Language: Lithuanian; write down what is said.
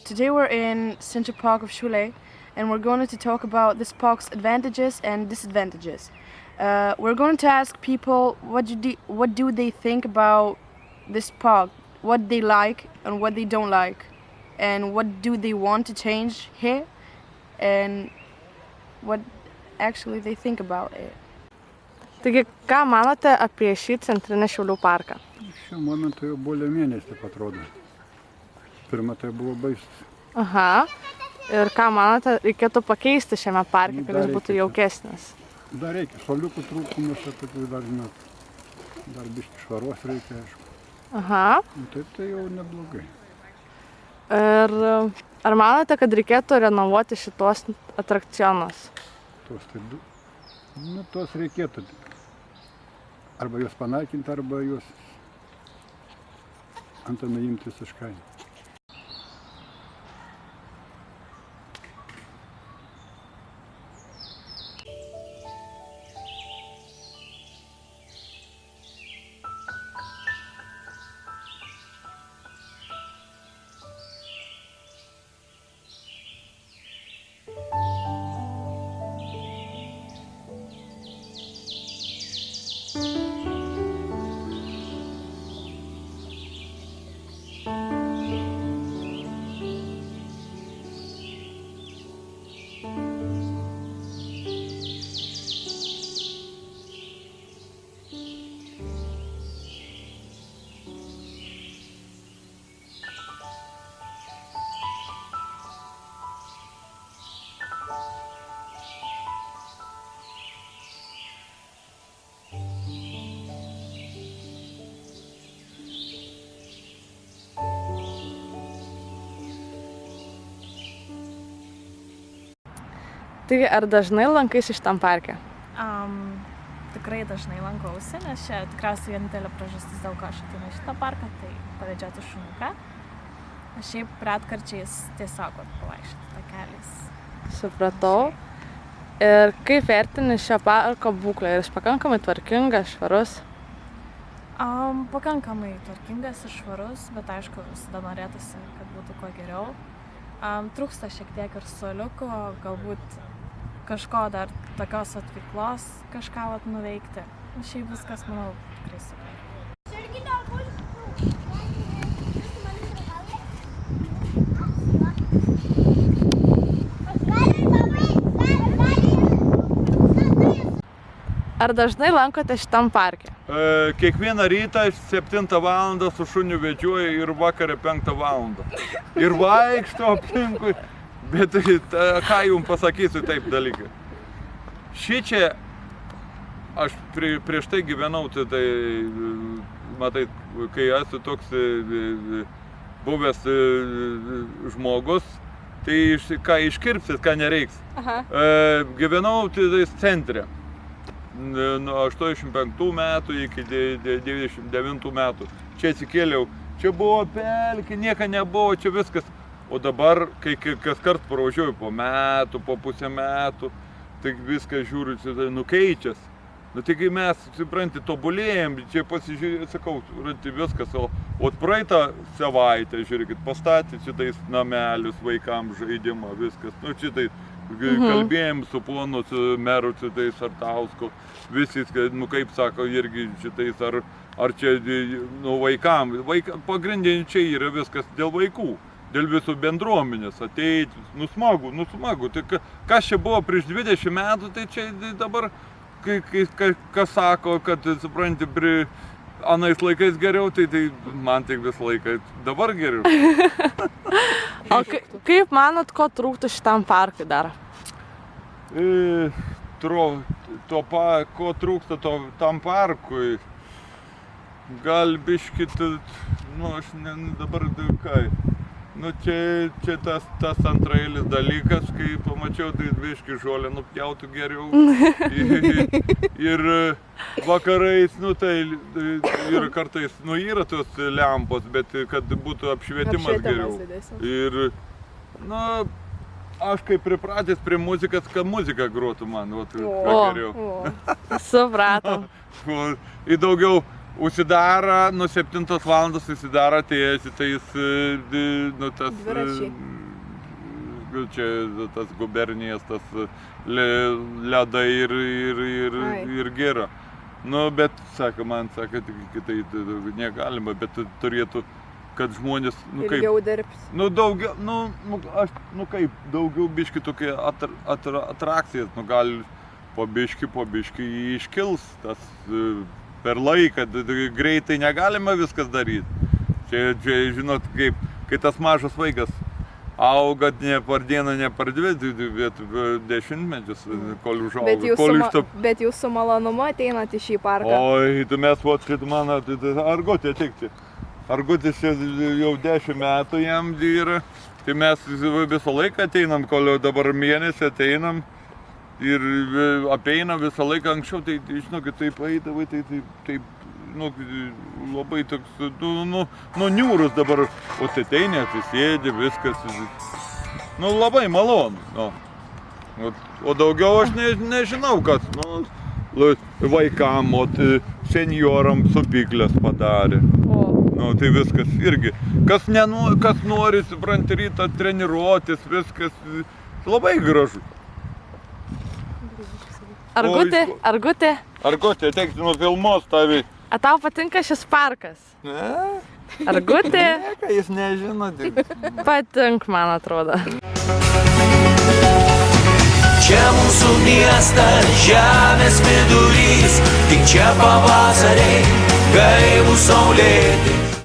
Today we're in Central Park of Cholet, and we're going to talk about this park's advantages and disadvantages. We're going to ask people what do they think about this park, what they like and what they don't like, and what do they want to change here, and what actually they think about it. Taigi, ką manote apie šį centrinį Šiaulių parką? Šiuo momentu jau bolio mėnesį, taip atrodo. Pirma tai buvo baisus. Aha. Ir ką manote, reikėtų pakeisti šiame parke, kad jis būtų jaukesnis? Dar reikia, šaliukų trūkumas, tokių dar, dar biškį švaros reikia, aišku. Aha. Taip tai jau neblogai. Ir ar manote, kad reikėtų renovuoti šitos atrakcionus? Tos reikėtų. Arba juos panaikinti, arba juos antrą nuimti visiškai. Taigi, ar dažnai lankaisi šitam parke? Tikrai dažnai lankausi, nes čia tikriausiai vienintelė priežastis, dėl ko aš ateinu į šitą parką, tai pavedžioti šuniuką. Šiaip retkarčiais tiesiog pavaikščioti takeliais. Supratau. Ir kaip vertini šio parko būklę? Ar jis pakankamai tvarkingas, švarus? Pakankamai tvarkingas ir švarus, bet aišku, visada norėtųsi, kad būtų kuo geriau. Trūksta šiek tiek ir suoliukų, galbūt kažko dar tokios veiklos kažką nuveikti. Šiaip viskas, manau, tikrai super. Ar dažnai lankote šitam parke? Kiekvieną rytą 7 valandą su šuniu vedžioju ir vakarą 5 valandą. Ir vaikšto aplinkui, bet ką jums pasakysiu taip dalykai. Šičia, aš prieš tai gyvenau, tai matai, kai esu toks buvęs žmogus, tai ką iškirpsit, ką nereiks. Gyvenau tai centre. Nuo 85 metų iki 99 metų. Čia atsikėliau, čia buvo pelkė, nieko nebuvo, čia viskas. O dabar, kai kas kart pravažiuoju po metų, po pusę metų, tai viskas žiūriu, tai nukeičias. Tai kai mes, supranti, tobulėjom, čia pasižiūrėjau, sakau, viskas. O praeitą savaitę, žiūrėkit, pastatė šitais namelius vaikams žaidimą, viskas. Šitai kalbėjom su ponu, su meru, šitais Artausko, visi, kaip sako, irgi šitais, ar čia vaikam. Pagrindiniai čia yra viskas dėl vaikų, dėl visų bendruomenės ateiti, smagu. Tai kas čia buvo prieš 20 metų, tai čia dabar, kas sako, kad, supranti, anais laikais geriau, tai man tik visą laiką dabar geriau. O kaip manot, ko trūktų šitam parkui dar? ko trūksta tam parkui. Gal biškit, nu aš dabar ką. Nu čia tas antrailis dalykas, kai pamačiau, tai biškį žolę nupjautų geriau. Ir vakarais, nu tai ir kartais, nu yra tos lempos, bet kad būtų apšvietimas geriau. Ir, nu, aš kaip pripratęs prie muzikas, kad muzika grotų man, geriau. Supratom. Ir daugiau užsidara, nuo 7 valandos užsidara atėjęs, tai jis, nu tas, čia tas gubernijas, tas ledai ir gėra. Nu, bet, sako, man, sako, kitai negalima, bet turėtų, kad žmonės, nu kaip... Ilgiau dirbs. Nu, daugiau, nu kaip, daugiau biški tokie atrakcijas, nu gal po biški iškils tas... Per laiką, greitai negalima viskas daryti. Čia žinot, kai tas mažas vaikas auga ne per dieną, ne per 2, bet 10 metus, kol užauga. Bet jūs su malonumu ateinat į šį parką? Oi, tu mes, mano, Argutė tikti. Argutis jau 10 metų jam yra, tai mes visą laiką ateinam, kol dabar mėnesį ateinam. Ir apeinam visą laiką anksčiau, tai žinokit, taip eidavai, tai, nu, labai toks, nu, niūrus dabar, o tai ateini, atsisėdi, viskas, nu, labai malonu, nu. O daugiau aš nežinau, kas, nu, vaikam, o senjoram supyklės padarė. Nu, tai viskas irgi, kas nori, supranti, rytą treniruotis, viskas labai gražu. Argutė. Argutė, teikti, nufilmuos tavi. A tau patinka šis parkas? Ne? Argutė? Ne, ką jis nežino. Patink, man atrodo. Čia mūsų miestas, žemės vidurys, tik čia pavasariai, gaivūs saulėti.